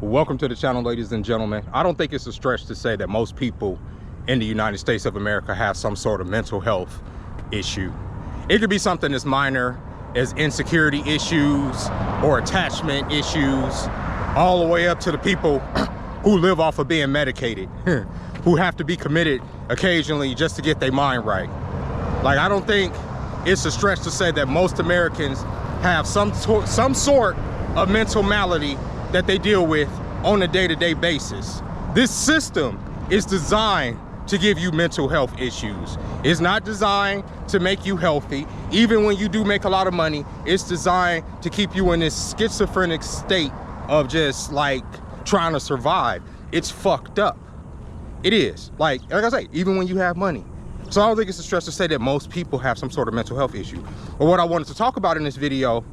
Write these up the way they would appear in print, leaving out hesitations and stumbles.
Welcome to the channel, ladies and gentlemen. I don't think it's a stretch to say that most people in the United States of America have some sort of mental health issue. It could be something as minor as insecurity issues or attachment issues, all the way up to the people who live off of being medicated, who have to be committed occasionally just to get their mind right. Like, I don't think it's a stretch to say that most Americans have some sort of mental malady that they deal with on a day-to-day basis. This system is designed to give you mental health issues. It's not designed to make you healthy. Even when you do make a lot of money, it's designed to keep you in this schizophrenic state of just like trying to survive. It's fucked up. It is. Like I say, even when you have money. So I don't think it's a stretch to say that most people have some sort of mental health issue. But what I wanted to talk about in this video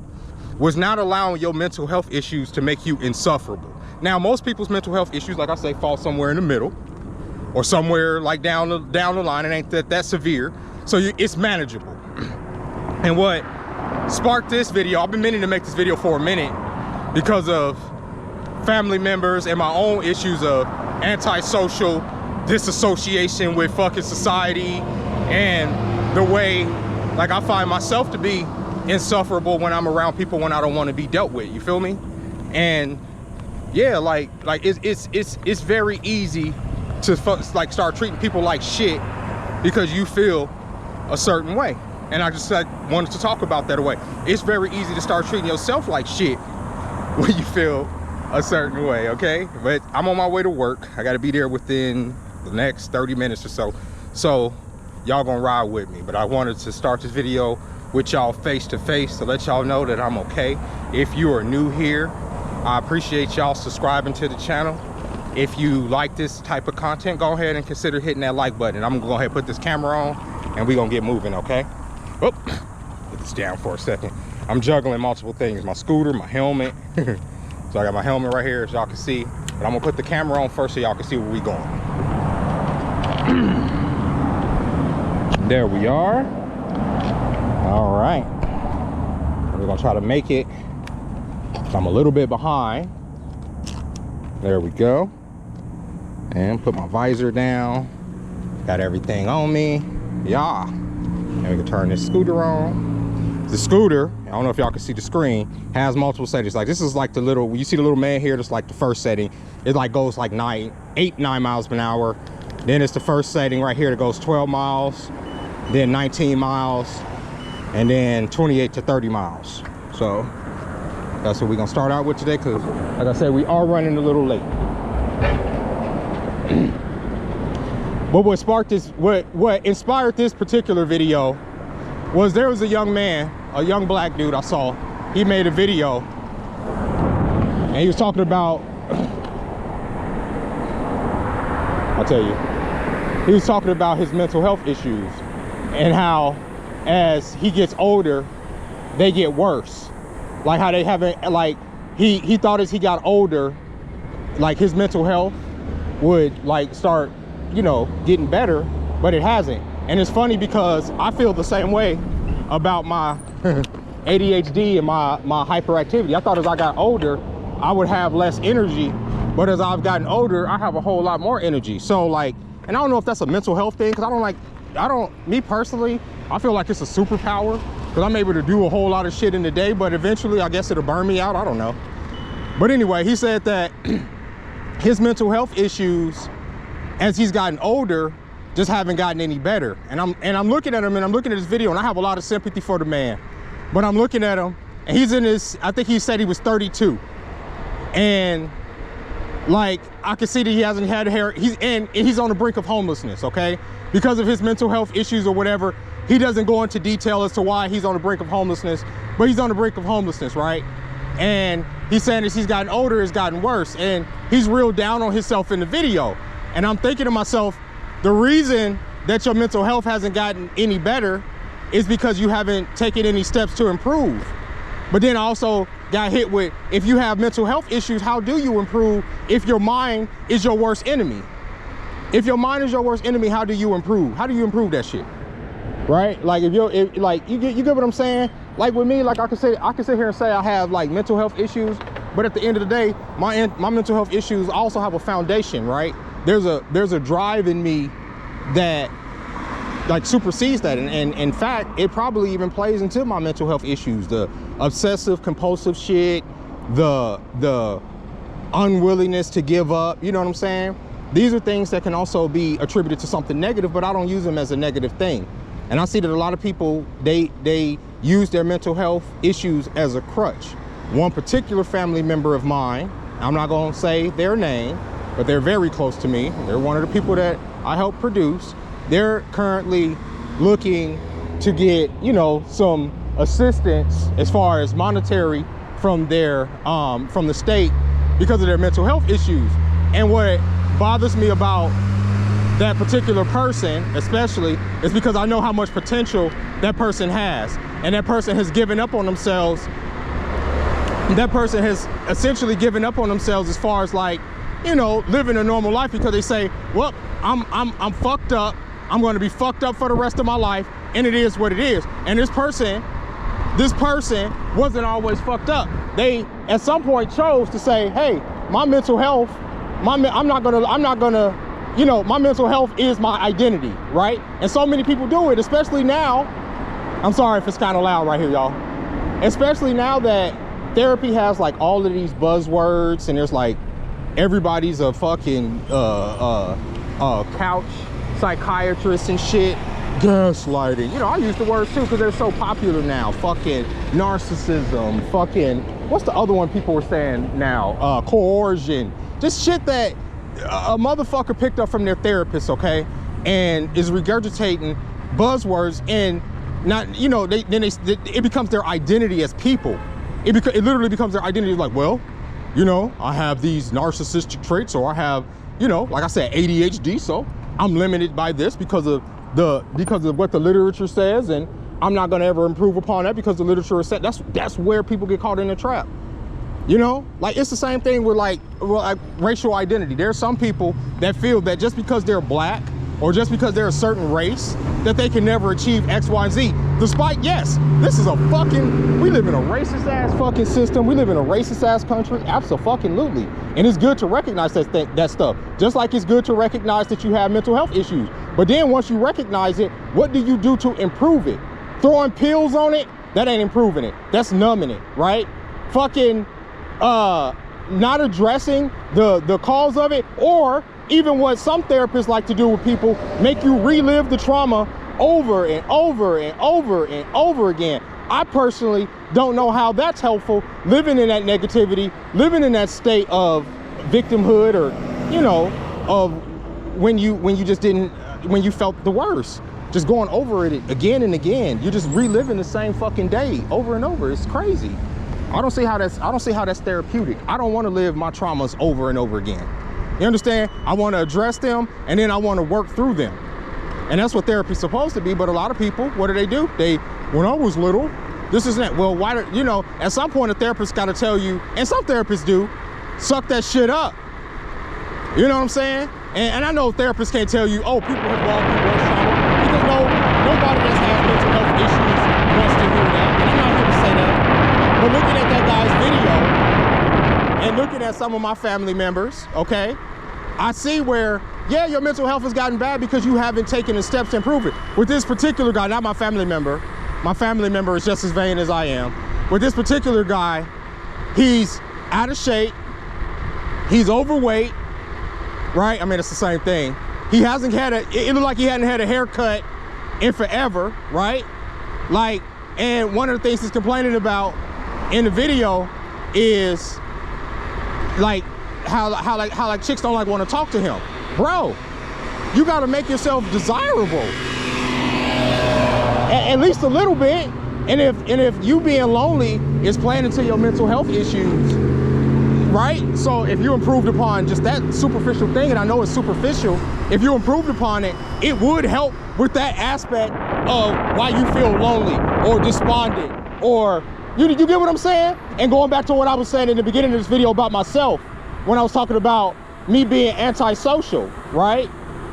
was not allowing your mental health issues to make you insufferable. Now, most people's mental health issues, like I say, fall somewhere in the middle or somewhere like down the line. It ain't that severe. So it's manageable. And what sparked this video, I've been meaning to make this video for a minute because of family members and my own issues of antisocial disassociation with fucking society, and the way like I find myself to be insufferable when I'm around people when I don't want to be dealt with. You feel me? And yeah, like it's very easy to like start treating people like shit because you feel a certain way. And I just wanted to talk about that away. It's very easy to start treating yourself like shit when you feel a certain way, okay? But I'm on my way to work. I got to be there within the next 30 minutes or so. So y'all gonna ride with me. But I wanted to start this video with y'all face to face to let y'all know that I'm okay. If you are new here, I appreciate y'all subscribing to the channel. If you like this type of content, go ahead and consider hitting that like button. I'm gonna go ahead and put this camera on and we're gonna get moving, okay? Oh, put this down for a second. I'm juggling multiple things, my scooter, my helmet. So I got my helmet right here, as y'all can see. But I'm gonna put the camera on first so y'all can see where we going. There we are. All right, we're gonna try to make it. I'm a little bit behind. There we go. And put my visor down. Got everything on me. Yeah. And we can turn this scooter on. The scooter, I don't know if y'all can see the screen, has multiple settings. Like this is like the little, you see the little man here, that's like the first setting. It like goes like 9 miles per hour. Then it's the first setting right here that goes 12 miles, then 19 miles, and then 28 to 30 miles. So that's what we're gonna start out with today, because like I said, we are running a little late. But what sparked this, what inspired this particular video was there was a young man, a young black dude I saw. He made a video and he was talking about, I'll tell you, he was talking about his mental health issues and how as he gets older, they get worse. Like how they haven't, like he thought as he got older, like his mental health would like start, you know, getting better, but it hasn't. And it's funny because I feel the same way about my ADHD and my hyperactivity. I thought as I got older, I would have less energy, but as I've gotten older, I have a whole lot more energy. So like, and I don't know if that's a mental health thing, because me personally, I feel like it's a superpower because I'm able to do a whole lot of shit in the day, but eventually I guess it'll burn me out. I don't know. But anyway, he said that his mental health issues as he's gotten older just haven't gotten any better. And I'm looking at him and I'm looking at his video and I have a lot of sympathy for the man. But I'm looking at him and he's in his, I think he said he was 32. And like, I can see that he hasn't had hair. He's on the brink of homelessness, okay? Because of his mental health issues or whatever. He doesn't go into detail as to why he's on the brink of homelessness, but he's on the brink of homelessness, right? And he's saying as he's gotten older, it's gotten worse. And he's real down on himself in the video. And I'm thinking to myself, the reason that your mental health hasn't gotten any better is because you haven't taken any steps to improve. But then I also got hit with, if you have mental health issues, how do you improve if your mind is your worst enemy? If your mind is your worst enemy, how do you improve? How do you improve that shit? Right? Like you get what I'm saying? Like with me, like I can sit here and say I have like mental health issues, But at the end of the day, my mental health issues also have a foundation, right? There's a drive in me that like supersedes that, and in fact, it probably even plays into my mental health issues. The obsessive compulsive shit, the unwillingness to give up, you know what I'm saying? These are things that can also be attributed to something negative, but I don't use them as a negative thing. And I see that a lot of people, they use their mental health issues as a crutch. One particular family member of mine, I'm not gonna say their name, but they're very close to me. They're one of the people that I help produce. They're currently looking to get, you know, some assistance as far as monetary from their from the state because of their mental health issues. And what bothers me about that particular person especially is because I know how much potential that person has, and that person has given up on themselves. That person has essentially given up on themselves as far as, like, you know, living a normal life, because they say, well, I'm fucked up, I'm going to be fucked up for the rest of my life, and it is what it is. And this person wasn't always fucked up. They at some point chose to say, hey, my mental health, I'm not gonna, you know, my mental health is my identity, right? And so many people do it, especially now. I'm sorry if it's kind of loud right here, y'all. Especially now that therapy has like all of these buzzwords, and there's like everybody's a fucking couch psychiatrist and shit. Gaslighting, you know, I use the words too because they're so popular now. Fucking narcissism, fucking, what's the other one people were saying now? Coercion. Just shit that a motherfucker picked up from their therapist, okay, and is regurgitating buzzwords, and not, you know, it becomes their identity as people. It literally becomes their identity. Like, well, you know, I have these narcissistic traits, or I have, you know, like I said, ADHD, so I'm limited by this because of what the literature says, and I'm not gonna ever improve upon that because the literature is set. That's where people get caught in a trap. You know, like, it's the same thing with like racial identity. There are some people that feel that just because they're black or just because they're a certain race that they can never achieve X, Y, and Z. Despite, yes, this is we live in a racist ass fucking system. We live in a racist ass country, absolutely. And it's good to recognize that stuff. Just like it's good to recognize that you have mental health issues. But then once you recognize it, what do you do to improve it? Throwing pills on it, that ain't improving it. That's numbing it, right? Fucking not addressing the cause of it, or even what some therapists like to do with people, make you relive the trauma over and over and over and over again. I personally don't know how that's helpful, living in that negativity, living in that state of victimhood, or, you know, of when you felt the worst, just going over it again and again. You're just reliving the same fucking day over and over. It's crazy. I don't see how that's therapeutic. I don't want to live my traumas over and over again. You understand? I want to address them, and then I want to work through them. And that's what therapy's supposed to be. But a lot of people, what do? When I was little, this isn't it. Well, why, you know, at some point a therapist got to tell you, and some therapists do, suck that shit up. You know what I'm saying? And I know therapists can't tell you, oh, people have gone through worse trauma, because nobody that's had mental health issues wants to hear that. And I'm not here to say that. But looking at that guy's video and looking at some of my family members, okay, I see where, yeah, your mental health has gotten bad because you haven't taken the steps to improve it. With this particular guy, not my family member is just as vain as I am. With this particular guy, he's out of shape, he's overweight, right? I mean, it's the same thing. He hasn't had it looked like he hadn't had a haircut in forever, right? Like, and one of the things he's complaining about in the video is like how chicks don't like want to talk to him. Bro, you got to make yourself desirable, at least a little bit. And if you being lonely is playing into your mental health issues, right? So if you improved upon just that superficial thing, and I know it's superficial, if you improved upon it, it would help with that aspect of why you feel lonely or despondent, or you get what I'm saying? And going back to what I was saying in the beginning of this video about myself, when I was talking about me being antisocial, right?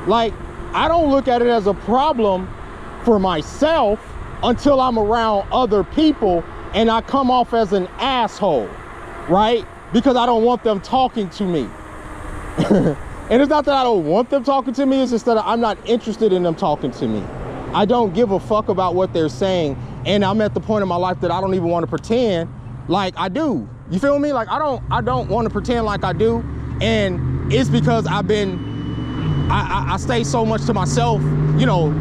Like, I don't look at it as a problem for myself until I'm around other people and I come off as an asshole, right? because I don't want them talking to me. And it's not that I don't want them talking to me, it's just that I'm not interested in them talking to me. I don't give a fuck about what they're saying, and I'm at the point in my life that I don't even want to pretend like I do. You feel me? Like I don't want to pretend like I do, and it's because I stay so much to myself, you know,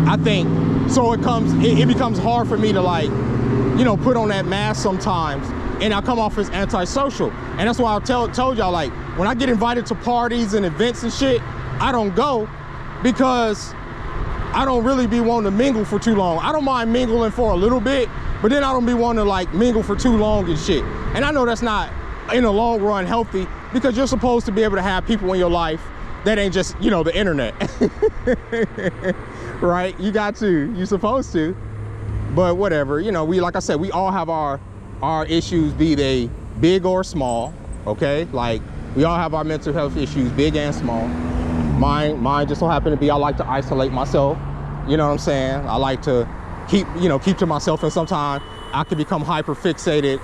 I think. So it becomes hard for me to, like, you know, put on that mask sometimes, and I come off as antisocial. And that's why I told y'all, like, when I get invited to parties and events and shit, I don't go, because I don't really be wanting to mingle for too long. I don't mind mingling for a little bit, but then I don't be wanting to, like, mingle for too long and shit. And I know that's not, in the long run, healthy, because you're supposed to be able to have people in your life that ain't just, you know, the internet. Right? You got to. You're supposed to. But whatever. You know, like I said, we all have our issues, be they big or small. Okay? Like, we all have our mental health issues, big and small. Mine just so happen to be, I like to isolate myself. You know what I'm saying? I like to keep to myself, and sometimes I can become hyper fixated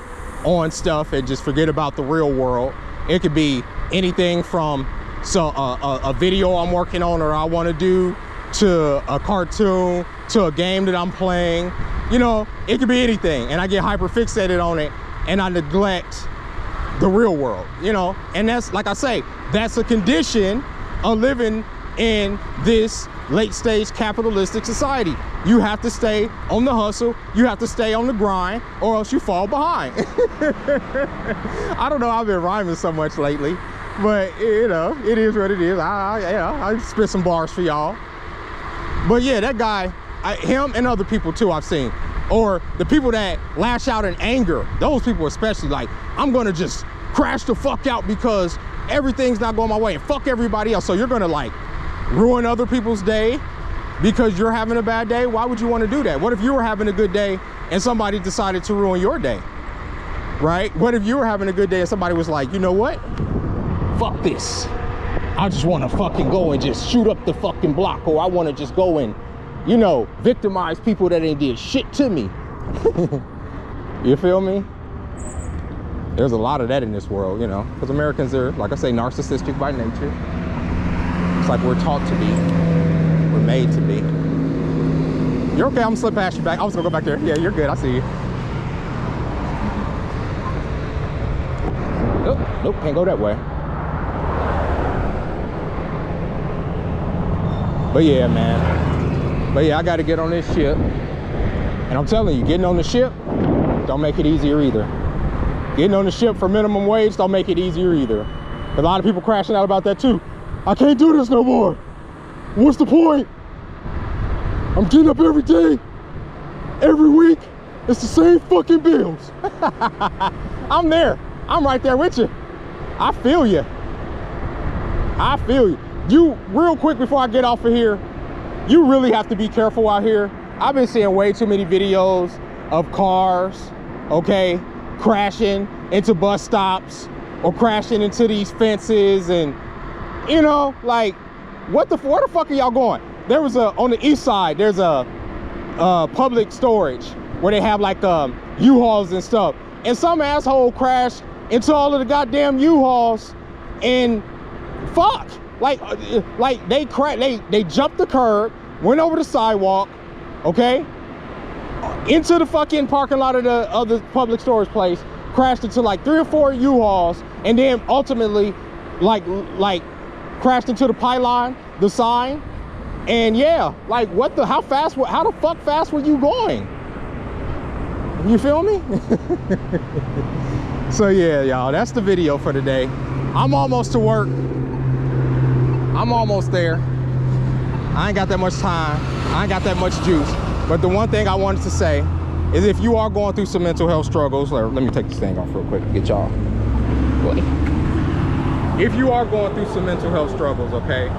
on stuff and just forget about the real world. It could be anything from a video I'm working on or I want to do, to a cartoon, to a game that I'm playing. You know, it could be anything, and I get hyper fixated on it, and I neglect the real world, you know. And that's, like I say, that's a condition of living in this late stage capitalistic society. You have to stay on the hustle, you have to stay on the grind, or else you fall behind. I don't know, I've been rhyming so much lately, but you know, it is what it is. I spit some bars for y'all. But yeah, that guy, him and other people too I've seen, or the people that lash out in anger, those people especially, like, I'm gonna just crash the fuck out because everything's not going my way, and fuck everybody else. So you're gonna, like, ruin other people's day because you're having a bad day? Why would you want to do that? What if you were having a good day and somebody decided to ruin your day? Right? What if you were having a good day and somebody was like, you know what? Fuck this. I just want to fucking go and just shoot up the fucking block, or I want to just go and, you know, victimize people that ain't did shit to me. You feel me? There's a lot of that in this world, you know, because Americans are, like I say, narcissistic by nature. It's like we're taught to be. We're made to be. You're okay, I'm gonna slip past you back. I was gonna go back there. Yeah, you're good, I see you. Nope, can't go that way. But yeah, man. But yeah, I gotta get on this ship. And I'm telling you, getting on the ship don't make it easier either. Getting on the ship for minimum wage don't make it easier either. A lot of people crashing out about that too. I can't do this no more. What's the point? I'm getting up every day, every week. It's the same fucking bills. I'm there. I'm right there with you. I feel you. I feel you. You, real quick before I get off of here, you really have to be careful out here. I've been seeing way too many videos of cars, okay, crashing into bus stops or crashing into these fences, and you know, like, where the fuck are y'all going? There was on the east side, there's a public storage where they have like U-Hauls and stuff, and some asshole crashed into all of the goddamn U-Hauls, and fuck, like they jumped the curb, went over the sidewalk, okay, into the fucking parking lot of the other public storage place, crashed into like 3 or 4 U-Hauls, and then ultimately like crashed into the pylon, the sign. And yeah, like, what the, how the fuck fast were you going? You feel me? So yeah, y'all, that's the video for today. I'm almost to work. I'm almost there. I ain't got that much time. I ain't got that much juice. But the one thing I wanted to say is, if you are going through some mental health struggles, let me take this thing off real quick to get y'all. If you are going through some mental health struggles, okay,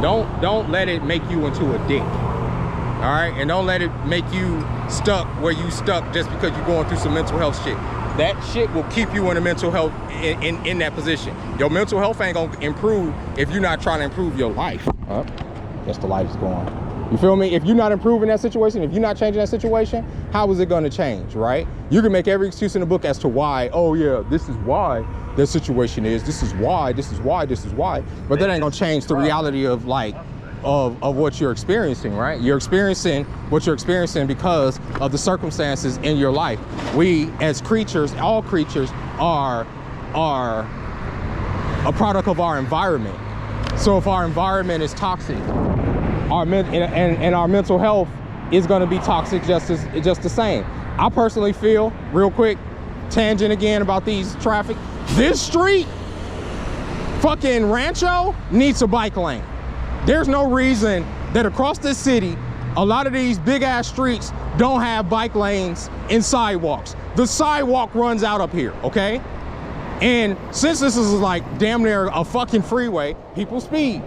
don't let it make you into a dick. All right, and don't let it make you stuck where you stuck just because you're going through some mental health shit. That shit will keep you in a mental health in that position. Your mental health ain't gonna improve if you're not trying to improve your life. Oh, guess the light is going. You feel me? If you're not improving that situation, if you're not changing that situation, how is it going to change, right? You can make every excuse in the book as to why. Oh yeah, this is why their situation is. This is why, this is why, this is why. But that ain't gonna change the reality of like, of what you're experiencing, right? You're experiencing what you're experiencing because of the circumstances in your life. We as creatures, all creatures are a product of our environment. So if our environment is toxic, our mental health is going to be toxic just the same. I personally feel, real quick, tangent again about these traffic, this street, fucking Rancho, needs a bike lane. There's no reason that across this city, a lot of these big ass streets don't have bike lanes and sidewalks. The sidewalk runs out up here, okay? And since this is like damn near a fucking freeway, people speed.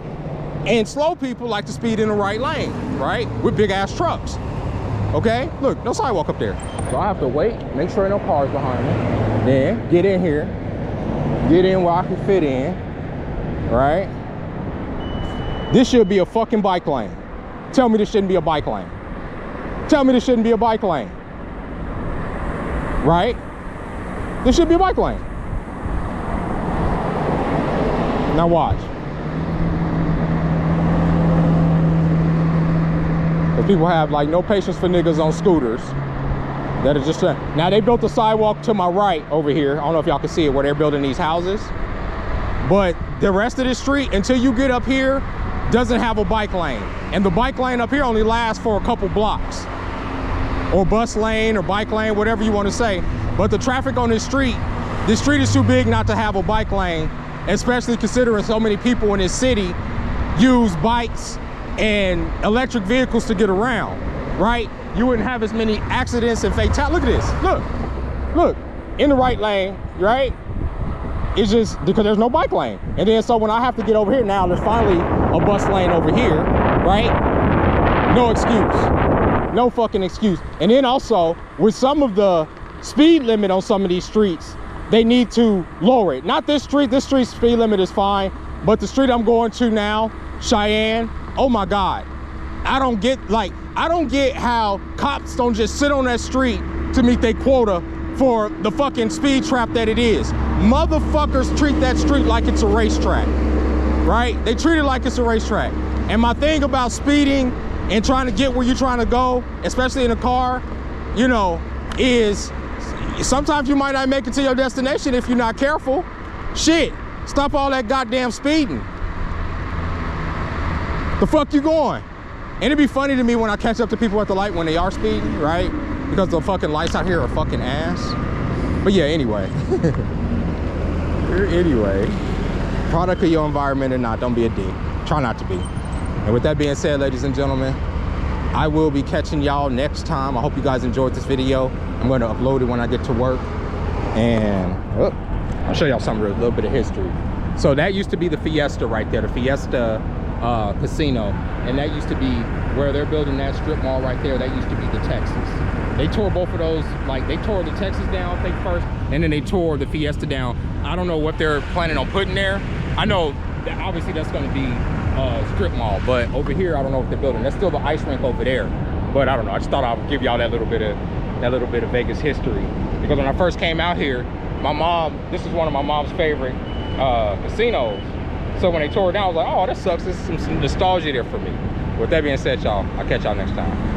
And slow people like to speed in the right lane, right? With big ass trucks, okay? Look, no sidewalk up there. So I have to wait, make sure no cars behind me. Then get in here, get in where I can fit in, right? This should be a fucking bike lane. Tell me this shouldn't be a bike lane. Tell me this shouldn't be a bike lane. Right? This should be a bike lane. Now watch. Because people have like no patience for niggas on scooters that are just now they built a sidewalk to my right over here. I don't know if y'all can see it where they're building these houses. But the rest of the street, until you get up here, doesn't have a bike lane. And the bike lane up here only lasts for a couple blocks. Or bus lane or bike lane, whatever you want to say. But the traffic on this street is too big not to have a bike lane, especially considering so many people in this city use bikes and electric vehicles to get around, right? You wouldn't have as many accidents and fatalities. Look at this, look, in the right lane, right? It's just because there's no bike lane. And then so when I have to get over here now, there's finally a bus lane over here, right? No excuse, no fucking excuse. And then also with some of the speed limit on some of these streets, they need to lower it. Not this street's speed limit is fine, but the street I'm going to now, Cheyenne, oh my God. I don't get how cops don't just sit on that street to meet their quota for the fucking speed trap that it is. Motherfuckers treat that street like it's a racetrack, right? They treat it like it's a racetrack. And my thing about speeding and trying to get where you're trying to go, especially in a car, you know, is sometimes you might not make it to your destination if you're not careful. Shit, stop all that goddamn speeding. The fuck you going? And it'd be funny to me when I catch up to people at the light when they are speeding, right? Because the fucking lights out here are fucking ass. But yeah, anyway. Anyway, product of your environment or not, don't be a dick. Try not to be. And with that being said, ladies and gentlemen, I will be catching y'all next time. I hope you guys enjoyed this video. I'm going to upload it when I get to work. And I'll show y'all some little bit of history. So that used to be the Fiesta right there, the Fiesta Casino. And that used to be where they're building that strip mall right there. That used to be the Texas. They tore both of those, like they tore the Texas down, I think first, and then they tore the Fiesta down. I don't know what they're planning on putting there. I know that obviously that's going to be strip mall, but over here I don't know what they're building. That's still the ice rink over there, but I don't know. I just thought I would give y'all that little bit of Vegas history, because when I first came out here, my mom, this is one of my mom's favorite casinos. So when they tore it down, I was like, oh, that sucks. There's some nostalgia there for me. With that being said, y'all, I'll catch y'all next time.